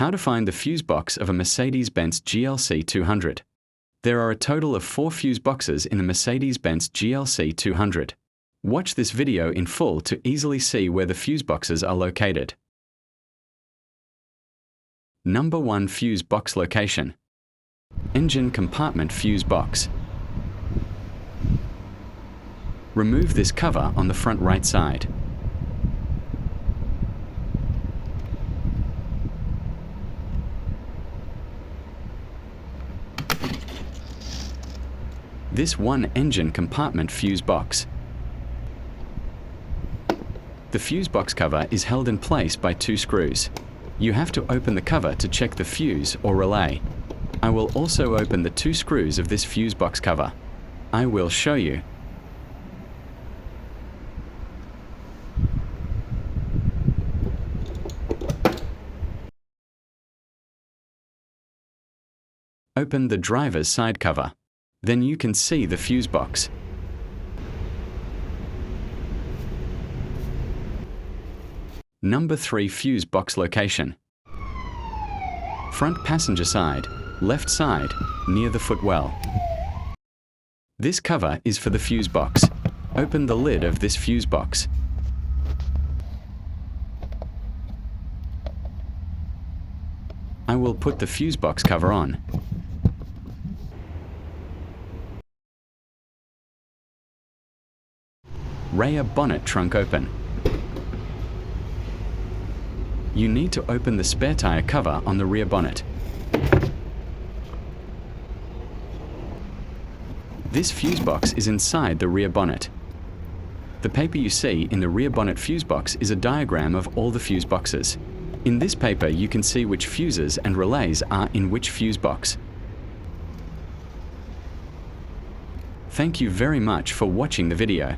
How to find the fuse box of a Mercedes-Benz GLC200. There are a total of 4 fuse boxes in the Mercedes-Benz GLC200. Watch this video in full to easily see where the fuse boxes are located. Number 1 fuse box location. Engine compartment fuse box. Remove this cover on the front right side. This one engine compartment fuse box. The fuse box cover is held in place by 2 screws. You have to open the cover to check the fuse or relay. I will also open the 2 screws of this fuse box cover. I will show you. Open the driver's side cover. Then you can see the fuse box. Number 3 fuse box location. Front passenger side, left side, near the footwell. This cover is for the fuse box. Open the lid of this fuse box. I will put the fuse box cover on. Rear bonnet trunk open. You need to open the spare tire cover on the rear bonnet. This fuse box is inside the rear bonnet. The paper you see in the rear bonnet fuse box is a diagram of all the fuse boxes. In this paper you can see which fuses and relays are in which fuse box. Thank you very much for watching the video.